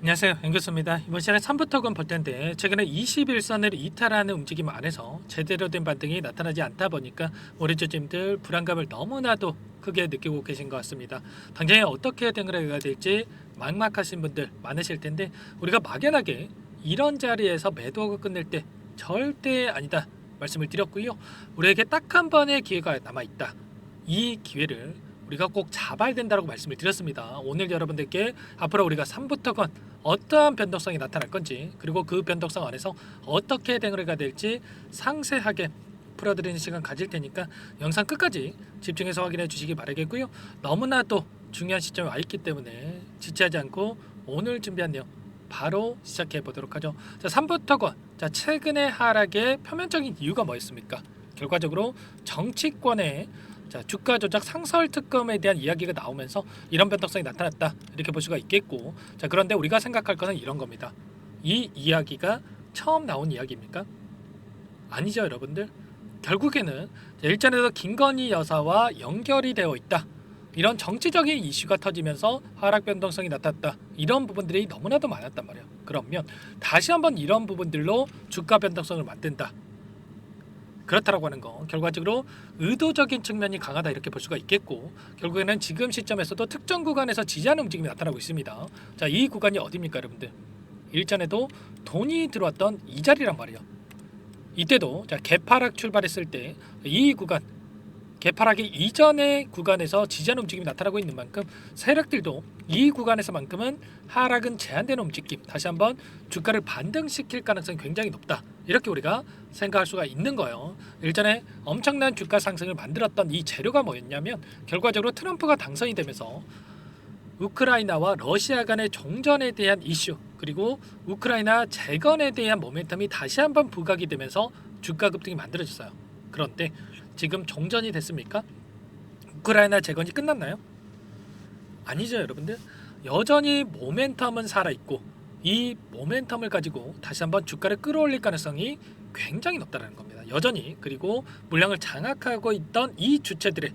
안녕하세요, 연교수입니다. 이번 시간에 3부터건 볼 텐데 최근에 21선을 이탈하는 움직임 안에서 제대로 된 반등이 나타나지 않다 보니까 우리 주주님들 불안감을 너무나도 크게 느끼고 계신 것 같습니다. 당장에 어떻게 대응을 해야 될지 막막하신 분들 많으실 텐데 우리가 막연하게 이런 자리에서 매도하고 끝낼 때 절대 아니다 말씀을 드렸고요. 우리에게 딱 한 번의 기회가 남아있다. 이 기회를 우리가 꼭 잡아야 된다고 말씀을 드렸습니다. 오늘 여러분들께 앞으로 우리가 3부터건 어떠한 변동성이 나타날 건지, 그리고 그 변동성 안에서 어떻게 대응을 해야 될지 상세하게 풀어드리는 시간 가질 테니까 영상 끝까지 집중해서 확인해 주시기 바라겠고요. 너무나도 중요한 시점에 와 있기 때문에 지체하지 않고 오늘 준비한 내용 바로 시작해 보도록 하죠. 자, 3부터건. 자, 최근의 하락의 표면적인 이유가 뭐였습니까? 결과적으로 정치권의 주가 조작 상설 특검에 대한 이야기가 나오면서 이런 변동성이 나타났다, 이렇게 볼 수가 있겠고, 그런데 우리가 생각할 것은 이런 겁니다. 이 이야기가 처음 나온 이야기입니까? 아니죠, 여러분들. 결국에는 일전에도 김건희 여사와 연결이 되어 있다, 이런 정치적인 이슈가 터지면서 하락 변동성이 나타났다, 이런 부분들이 너무나도 많았단 말이에요. 그러면 다시 한번 이런 부분들로 주가 변동성을 만든다, 그렇다라고 하는 거, 결과적으로 의도적인 측면이 강하다, 이렇게 볼 수가 있겠고, 결국에는 지금 시점에서도 특정 구간에서 지지하는 움직임이 나타나고 있습니다. 자, 이 구간이 어디입니까, 여러분들? 일전에도 돈이 들어왔던 이 자리란 말이에요. 이때도 개파락 출발했을 때 이 구간, 개파락이 이전의 구간에서 지지하는 움직임이 나타나고 있는 만큼 세력들도 이 구간에서만큼은 하락은 제한되는 움직임, 다시 한번 주가를 반등시킬 가능성이 굉장히 높다, 이렇게 우리가 생각할 수가 있는 거예요. 일전에 엄청난 주가 상승을 만들었던 이 재료가 뭐였냐면, 결과적으로 트럼프가 당선이 되면서 우크라이나와 러시아 간의 종전에 대한 이슈, 그리고 우크라이나 재건에 대한 모멘텀이 다시 한번 부각이 되면서 주가 급등이 만들어졌어요. 그런데 지금 종전이 됐습니까? 우크라이나 재건이 끝났나요? 아니죠, 여러분들. 여전히 모멘텀은 살아있고, 이 모멘텀을 가지고 다시 한번 주가를 끌어올릴 가능성이 굉장히 높다는 겁니다. 여전히. 그리고 물량을 장악하고 있던 이 주체들의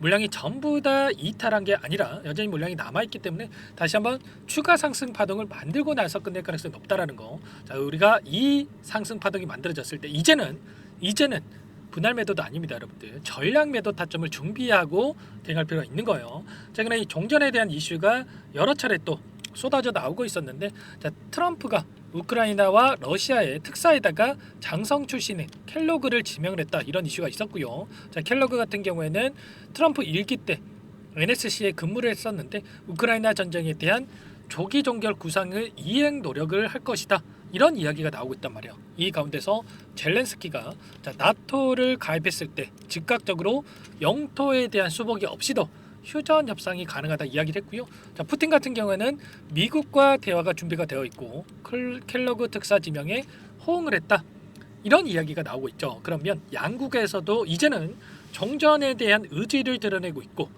물량이 전부 다 이탈한 게 아니라 여전히 물량이 남아있기 때문에 다시 한번 추가 상승 파동을 만들고 나서 끝낼 가능성이 높다라는 거. 자, 우리가 이 상승 파동이 만들어졌을 때 이제는 분할 매도도 아닙니다, 여러분들. 전략 매도 타점을 준비하고 대응할 필요가 있는 거예요. 최근에 이 종전에 대한 이슈가 여러 차례 또 쏟아져 나오고 있었는데, 자, 트럼프가 우크라이나와 러시아의 특사에다가 장성 출신의 켈로그를 지명을 했다, 이런 이슈가 있었고요. 자, 켈로그 같은 경우에는 트럼프 일기 때 NSC에 근무를 했었는데 우크라이나 전쟁에 대한 조기 종결 구상을 이행 노력을 할 것이다, 이런 이야기가 나오고 있단 말이에요. 이 가운데서 젤렌스키가 나토를 가입했을 때 즉각적으로 영토에 대한 수복이 없이도 휴전 협상이 가능하다 이야기를 했고요. 자, 푸틴 같은 경우에는 미국과 대화가 준비가 되어 있고 켈러그 특사 지명에 호응을 했다, 이런 이야기가 나오고 있죠. 그러면 양국에서도 이제는 종전에 대한 의지를 드러내고 있고,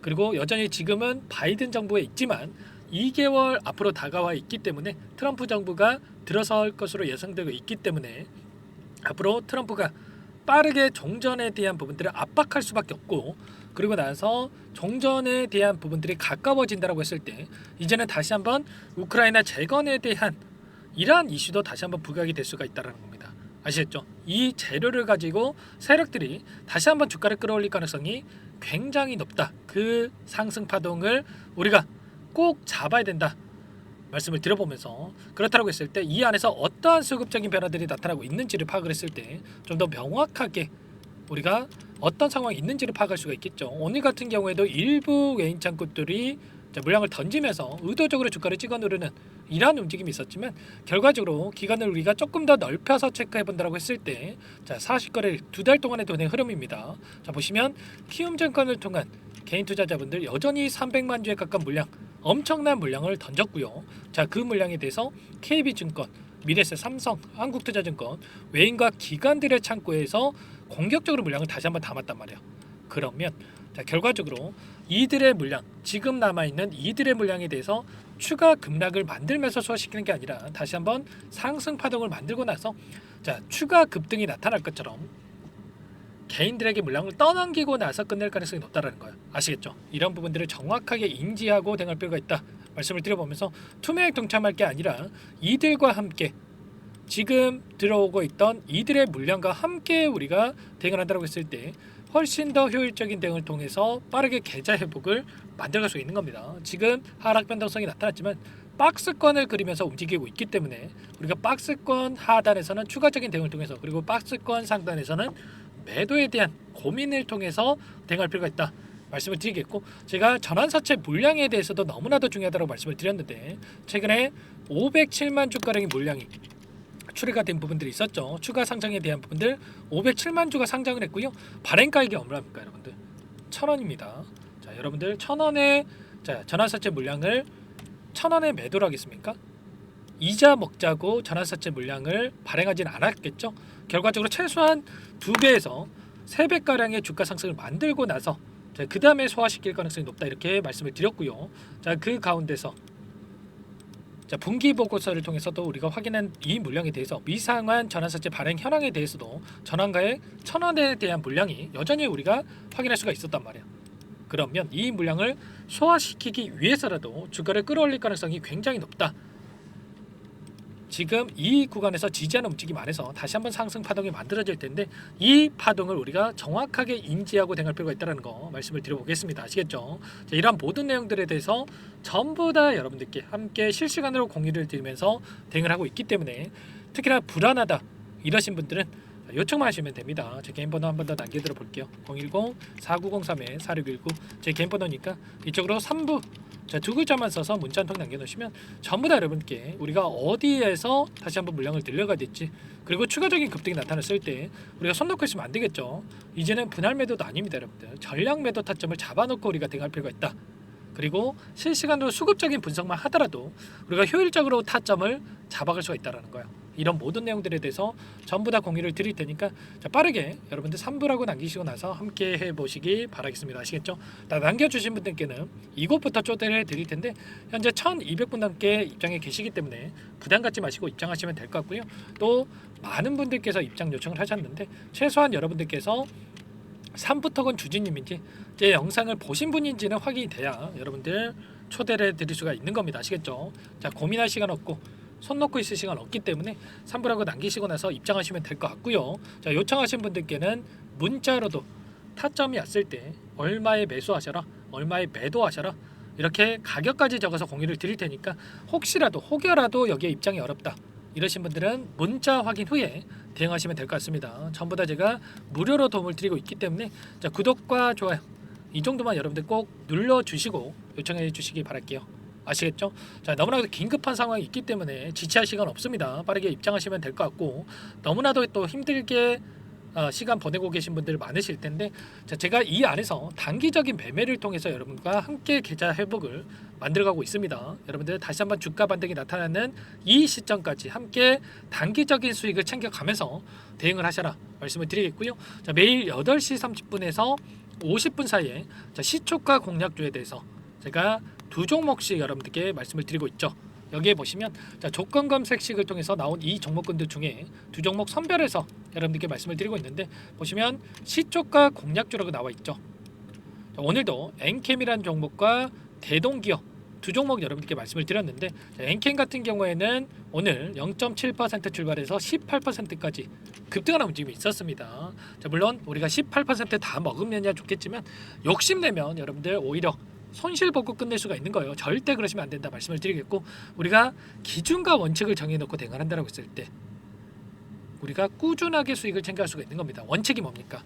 그리고 여전히 지금은 바이든 정부에 있지만 2개월 앞으로 다가와 있기 때문에 트럼프 정부가 들어설 것으로 예상되고 있기 때문에 앞으로 트럼프가 빠르게 종전에 대한 부분들을 압박할 수밖에 없고, 그리고 나서 종전에 대한 부분들이 가까워진다고 했을 때 이제는 다시 한번 우크라이나 재건에 대한 이러한 이슈도 다시 한번 부각이 될 수가 있다는 겁니다. 아시겠죠? 이 재료를 가지고 세력들이 다시 한번 주가를 끌어올릴 가능성이 굉장히 높다. 그 상승 파동을 우리가 꼭 잡아야 된다 말씀을 드려보면서, 그렇다고 했을 때 이 안에서 어떠한 수급적인 변화들이 나타나고 있는지를 파악을 했을 때 좀 더 명확하게 우리가 어떤 상황이 있는지를 파악할 수가 있겠죠. 오늘 같은 경우에도 일부 외인 창구들이 물량을 던지면서 의도적으로 주가를 찍어 누르는 이러한 움직임이 있었지만, 결과적으로 기간을 우리가 조금 더 넓혀서 체크해 본다고 했을 때, 자, 40거래일 2달 동안의 돈의 흐름입니다. 자, 보시면 키움증권을 통한 개인 투자자분들 여전히 300만 주에 가까운 물량, 엄청난 물량을 던졌고요. 자, 그 물량에 대해서 KB증권, 미래세, 삼성, 한국투자증권, 외인과 기관들의 창구에서 공격적으로 물량을 다시 한번 담았단 말이에요. 그러면 자, 결과적으로 이들의 물량, 지금 남아있는 이들의 물량에 대해서 추가 급락을 만들면서 소화시키는 게 아니라 다시 한번 상승 파동을 만들고 나서 자, 추가 급등이 나타날 것처럼 개인들에게 물량을 떠넘기고 나서 끝낼 가능성이 높다는 거예요. 아시겠죠? 이런 부분들을 정확하게 인지하고 대응할 필요가 있다. 말씀을 드려보면서 투매에 동참할 게 아니라 이들과 함께 지금 들어오고 있던 이들의 물량과 함께 우리가 대응을 한다고 했을 때 훨씬 더 효율적인 대응을 통해서 빠르게 계좌 회복을 만들어갈 수 있는 겁니다. 지금 하락 변동성이 나타났지만 박스권을 그리면서 움직이고 있기 때문에 우리가 박스권 하단에서는 추가적인 대응을 통해서 그리고 박스권 상단에서는 매도에 대한 고민을 통해서 대응할 필요가 있다 말씀을 드리겠고, 제가 전환사채 물량에 대해서도 너무나도 중요하다고 말씀을 드렸는데 최근에 507만 주가량의 물량이 출회가 된 부분들이 있었죠. 추가 상장에 대한 부분들 507만 주가 상장을 했고요. 발행가액이 얼마입니까 여러분들? 1,000원입니다. 자, 여러분들 1,000원에 전환사채 물량을 1,000원에 매도를 하겠습니까? 이자 먹자고 전환사채 물량을 발행하진 않았겠죠. 결과적으로 최소한 2배에서 3배가량의 주가 상승을 만들고 나서 그 다음에 소화시킬 가능성이 높다 이렇게 말씀을 드렸고요. 자, 그 가운데서 분기 보고서를 통해서도 우리가 확인한 이 물량에 대해서 미상환 전환사채 발행 현황에 대해서도 전환가액 1,000원에 대한 물량이 여전히 우리가 확인할 수가 있었단 말이에요. 그러면 이 물량을 소화시키기 위해서라도 주가를 끌어올릴 가능성이 굉장히 높다. 지금 이 구간에서 지지하는 움직임 안에서 다시 한번 상승 파동이 만들어질 텐데 이 파동을 우리가 정확하게 인지하고 대응할 필요가 있다는 거 말씀을 드려보겠습니다. 아시겠죠? 자, 이러한 모든 내용들에 대해서 전부 다 여러분들께 함께 실시간으로 공유를 드리면서 대응을 하고 있기 때문에 특히나 불안하다 이러신 분들은 요청만 하시면 됩니다. 제 개인 번호 한 번 더 남겨드려 볼게요. 010-4903-4619 제 개인 번호니까 이쪽으로 3부 두 글자만 써서 문자 한 통 남겨놓으시면 전부 다 여러분께 우리가 어디에서 다시 한번 물량을 늘려가야 될지, 그리고 추가적인 급등이 나타났을 때 우리가 손 놓고 있으면 안 되겠죠. 이제는 분할 매도도 아닙니다 여러분들. 전량 매도 타점을 잡아놓고 우리가 대응할 필요가 있다. 그리고 실시간으로 수급적인 분석만 하더라도 우리가 효율적으로 타점을 잡아갈 수가 있다는 거예요. 이런 모든 내용들에 대해서 전부 다 공유를 드릴 테니까 빠르게 여러분들 3부라고 남기시고 나서 함께 해보시기 바라겠습니다. 아시겠죠? 남겨주신 분들께는 이곳부터 초대를 드릴 텐데 현재 1,200분 넘게 입장에 계시기 때문에 부담 갖지 마시고 입장하시면 될 것 같고요. 또 많은 분들께서 입장 요청을 하셨는데 최소한 여러분들께서 3부터건 주진님인지 제 영상을 보신 분인지는 확인이 돼야 여러분들 초대를 드릴 수가 있는 겁니다. 아시겠죠? 자, 고민할 시간 없고 손 놓고 있을 시간 없기 때문에 3부라고 남기시고 나서 입장하시면 될 것 같고요. 자, 요청하신 분들께는 문자로도 타점이 왔을 때 얼마에 매수하셔라, 얼마에 매도하셔라 이렇게 가격까지 적어서 공유를 드릴 테니까 혹여라도 여기에 입장이 어렵다 이러신 분들은 문자 확인 후에 대응하시면 될 것 같습니다. 전부 다 제가 무료로 도움을 드리고 있기 때문에 자, 구독과 좋아요 이 정도만 여러분들 꼭 눌러주시고 요청해 주시기 바랄게요. 아시겠죠? 자, 너무나도 긴급한 상황이 있기 때문에 지체할 시간 없습니다. 빠르게 입장하시면 될 것 같고, 너무나도 또 힘들게 시간 보내고 계신 분들 많으실 텐데 자, 제가 이 안에서 단기적인 매매를 통해서 여러분과 함께 계좌 회복을 만들어가고 있습니다. 여러분들 다시 한번 주가 반등이 나타나는 이 시점까지 함께 단기적인 수익을 챙겨가면서 대응을 하셔라 말씀을 드리겠고요. 자, 매일 8시 30분에서 50분 사이에 시초가 공략주에 대해서 제가 2종목씩 여러분들께 말씀을 드리고 있죠. 여기에 보시면 조건 검색식을 통해서 나온 이 종목군들 중에 2종목 선별해서 여러분들께 말씀을 드리고 있는데 보시면 시초가 공략주라고 나와 있죠. 오늘도 엔캠이라는 종목과 대동기업 2종목 여러분들께 말씀을 드렸는데 엔캠 같은 경우에는 오늘 0.7% 출발해서 18%까지 급등하는 움직임이 있었습니다. 자, 물론 우리가 18%다 먹으면야 좋겠지만 욕심내면 여러분들 오히려 손실 보고 끝낼 수가 있는 거예요. 절대 그러시면 안 된다 말씀을 드리겠고, 우리가 기준과 원칙을 정해놓고 대응을 한다고 했을 때 우리가 꾸준하게 수익을 챙겨갈 수가 있는 겁니다. 원칙이 뭡니까?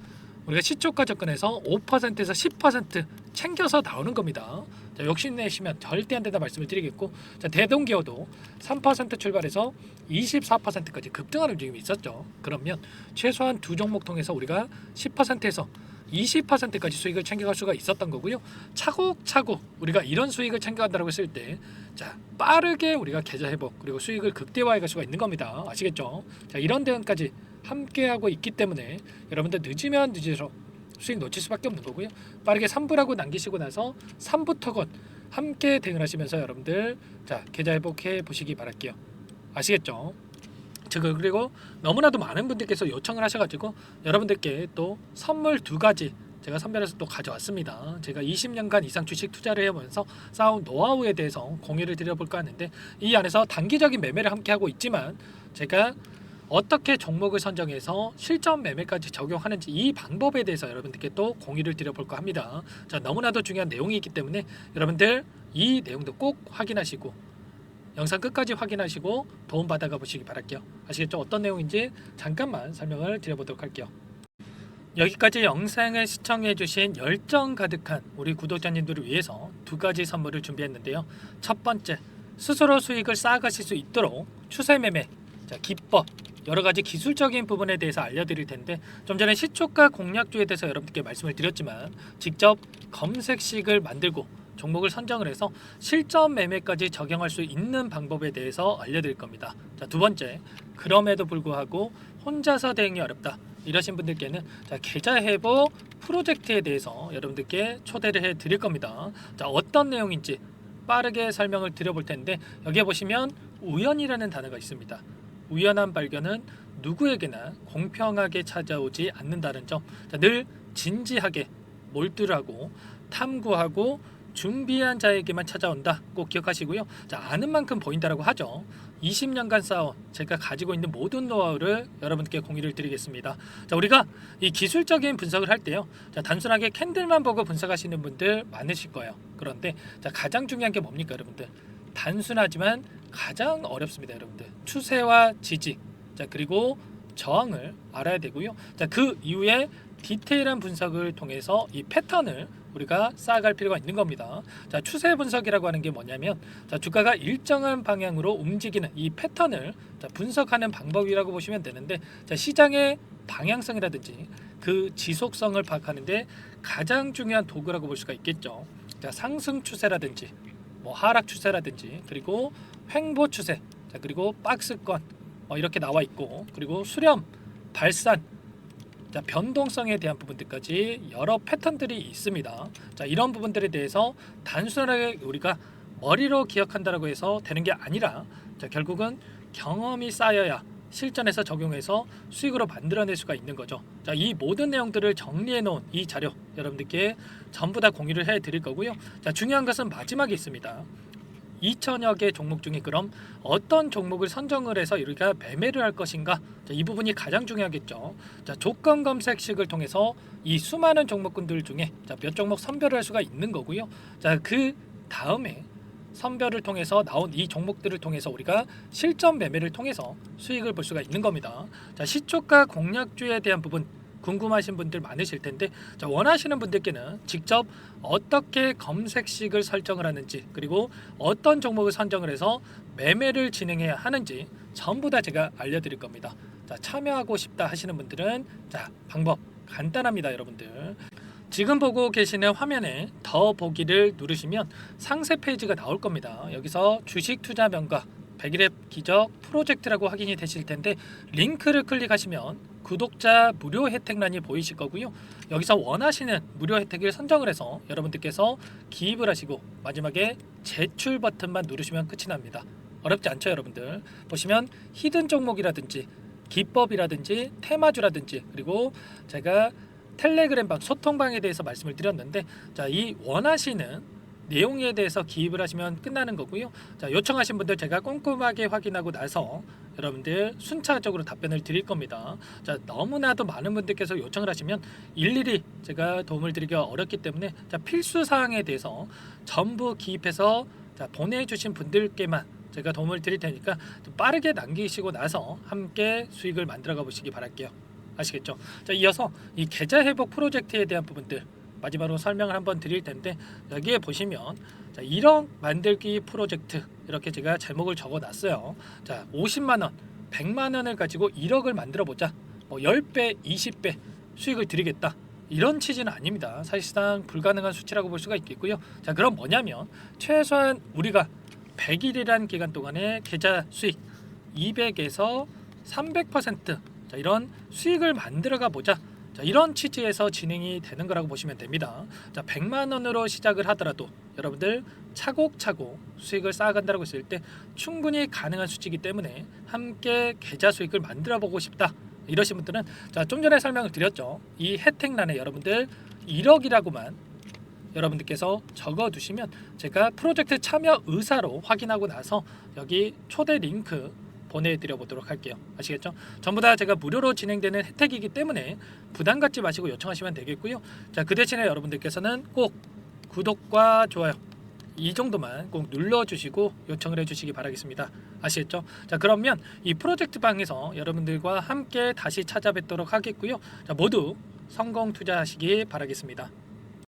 우리가 시초가 접근해서 5%에서 10% 챙겨서 나오는 겁니다. 자, 욕심내시면 절대 안 된다 말씀을 드리겠고, 자, 대동기업도 3% 출발해서 24%까지 급등하는 움직임이 있었죠. 그러면 최소한 2종목 통해서 우리가 10%에서 20%까지 수익을 챙겨갈 수가 있었던 거고요. 차곡차곡 우리가 이런 수익을 챙겨간다고 했을 때 자, 빠르게 우리가 계좌 회복 그리고 수익을 극대화해 갈 수가 있는 겁니다. 아시겠죠? 자, 이런 대응까지 함께하고 있기 때문에 여러분들 늦으면 늦어서 수익 놓칠 수밖에 없는 거고요. 빠르게 3부라고 남기시고 나서 3부터건 함께 대응을 하시면서 여러분들 자, 계좌 회복해 보시기 바랄게요. 아시겠죠? 그리고 너무나도 많은 분들께서 요청을 하셔가지고 여러분들께 또 선물 2가지 제가 선별해서 또 가져왔습니다. 제가 20년간 이상 주식 투자를 해오면서 쌓아온 노하우에 대해서 공유를 드려볼까 하는데, 이 안에서 단기적인 매매를 함께 하고 있지만 제가 어떻게 종목을 선정해서 실전 매매까지 적용하는지 이 방법에 대해서 여러분들께 또 공유를 드려볼까 합니다. 자, 너무나도 중요한 내용이기 때문에 여러분들 이 내용도 꼭 확인하시고 영상 끝까지 확인하시고 도움 받아가 보시기 바랄게요. 아시겠죠? 어떤 내용인지 잠깐만 설명을 드려보도록 할게요. 여기까지 영상을 시청해주신 열정 가득한 우리 구독자님들을 위해서 두 가지 선물을 준비했는데요. 첫 번째, 스스로 수익을 쌓아가실 수 있도록 추세 매매, 기법, 여러 가지 기술적인 부분에 대해서 알려드릴 텐데, 좀 전에 시초가 공략주에 대해서 여러분들께 말씀을 드렸지만 직접 검색식을 만들고 종목을 선정을 해서 실전 매매까지 적용할 수 있는 방법에 대해서 알려드릴 겁니다. 자, 두 번째, 그럼에도 불구하고 혼자서 대응이 어렵다 이러신 분들께는 계좌 회복 프로젝트에 대해서 여러분들께 초대를 해 드릴 겁니다. 자, 어떤 내용인지 빠르게 설명을 드려볼 텐데, 여기에 보시면 우연이라는 단어가 있습니다. 우연한 발견은 누구에게나 공평하게 찾아오지 않는다는 점, 늘 진지하게 몰두하고 탐구하고 준비한 자에게만 찾아온다, 꼭 기억하시고요. 자, 아는 만큼 보인다라고 하죠. 20년간 쌓아온 제가 가지고 있는 모든 노하우를 여러분께 공유를 드리겠습니다. 자, 우리가 이 기술적인 분석을 할 때요, 자, 단순하게 캔들만 보고 분석하시는 분들 많으실 거예요. 그런데 자, 가장 중요한 게 뭡니까 여러분들? 단순하지만 가장 어렵습니다. 여러분들, 추세와 지지, 자, 그리고 저항을 알아야 되고요. 자, 그 이후에 디테일한 분석을 통해서 이 패턴을 우리가 쌓아갈 필요가 있는 겁니다. 자, 추세 분석이라고 하는 게 뭐냐면, 자, 주가가 일정한 방향으로 움직이는 이 패턴을 분석하는 방법이라고 보시면 되는데, 자, 시장의 방향성이라든지 그 지속성을 파악하는데 가장 중요한 도구라고 볼 수가 있겠죠. 자, 상승 추세라든지 하락 추세라든지, 그리고 횡보 추세, 자, 그리고 박스권 이렇게 나와 있고, 그리고 수렴, 발산, 자, 변동성에 대한 부분들까지 여러 패턴들이 있습니다. 자, 이런 부분들에 대해서 단순하게 우리가 머리로 기억한다라고 해서 되는 게 아니라, 자, 결국은 경험이 쌓여야 실전에서 적용해서 수익으로 만들어낼 수가 있는 거죠. 자, 이 모든 내용들을 정리해 놓은 이 자료 여러분들께 전부 다 공유를 해 드릴 거고요. 자, 중요한 것은 마지막에 있습니다. 2천여 개 종목 중에 그럼 어떤 종목을 선정을 해서 우리가 매매를 할 것인가? 자, 이 부분이 가장 중요하겠죠. 자, 조건 검색식을 통해서 이 수많은 종목군들 중에 몇 종목 선별을 할 수가 있는 거고요. 자, 그 다음에 선별을 통해서 나온 이 종목들을 통해서 우리가 실전 매매를 통해서 수익을 볼 수가 있는 겁니다. 자, 시초가 공략주에 대한 부분 궁금하신 분들 많으실 텐데, 자, 원하시는 분들께는 직접 어떻게 검색식을 설정을 하는지, 그리고 어떤 종목을 선정을 해서 매매를 진행해야 하는지 전부 다 제가 알려드릴 겁니다. 자, 참여하고 싶다 하시는 분들은 자, 방법 간단합니다. 여러분들, 지금 보고 계시는 화면에 더 보기를 누르시면 상세 페이지가 나올 겁니다. 여기서 주식 투자 명가 100일의 기적 프로젝트라고 확인이 되실 텐데, 링크를 클릭하시면 구독자 무료 혜택란이 보이실 거고요. 여기서 원하시는 무료 혜택을 선정을 해서 여러분들께서 기입을 하시고 마지막에 제출 버튼만 누르시면 끝이 납니다. 어렵지 않죠 여러분들? 보시면 히든 종목이라든지 기법이라든지 테마주라든지, 그리고 제가 텔레그램방 소통방에 대해서 말씀을 드렸는데, 자, 이 원하시는 내용에 대해서 기입을 하시면 끝나는 거고요. 자, 요청하신 분들 제가 꼼꼼하게 확인하고 나서 여러분들 순차적으로 답변을 드릴 겁니다. 자, 너무나도 많은 분들께서 요청을 하시면 일일이 제가 도움을 드리기가 어렵기 때문에, 자, 필수 사항에 대해서 전부 기입해서 보내주신 분들께만 제가 도움을 드릴 테니까 좀 빠르게 남기시고 나서 함께 수익을 만들어가 보시기 바랄게요. 아시겠죠? 자, 이어서 이 계좌 회복 프로젝트에 대한 부분들 마지막으로 설명을 한번 드릴 텐데, 여기에 보시면 자, 1억 만들기 프로젝트 이렇게 제가 제목을 적어 놨어요. 자, 50만 원, 100만 원을 가지고 1억을 만들어 보자. 10배, 20배 수익을 드리겠다. 이런 취지는 아닙니다. 사실상 불가능한 수치라고 볼 수가 있겠고요. 자, 그럼 뭐냐면 최소한 우리가 100일이란 기간 동안에 계좌 수익 200에서 300% 자, 이런 수익을 만들어가 보자. 자, 이런 취지에서 진행이 되는 거라고 보시면 됩니다. 자, 100만 원으로 시작을 하더라도 여러분들 차곡차곡 수익을 쌓아간다고 했을 때 충분히 가능한 수치이기 때문에 함께 계좌 수익을 만들어 보고 싶다 이러신 분들은, 자, 좀 전에 설명을 드렸죠. 이 혜택란에 여러분들 1억이라고만 여러분들께서 적어두시면 제가 프로젝트 참여 의사로 확인하고 나서 여기 초대 링크 보내드려 보도록 할게요. 아시겠죠? 전부 다 제가 무료로 진행되는 혜택이기 때문에 부담 갖지 마시고 요청하시면 되겠고요. 자, 그 대신에 여러분들께서는 꼭 구독과 좋아요 이 정도만 꼭 눌러주시고 요청을 해주시기 바라겠습니다. 아시겠죠? 자, 그러면 이 프로젝트 방에서 여러분들과 함께 다시 찾아뵙도록 하겠고요. 자, 모두 성공 투자하시기 바라겠습니다.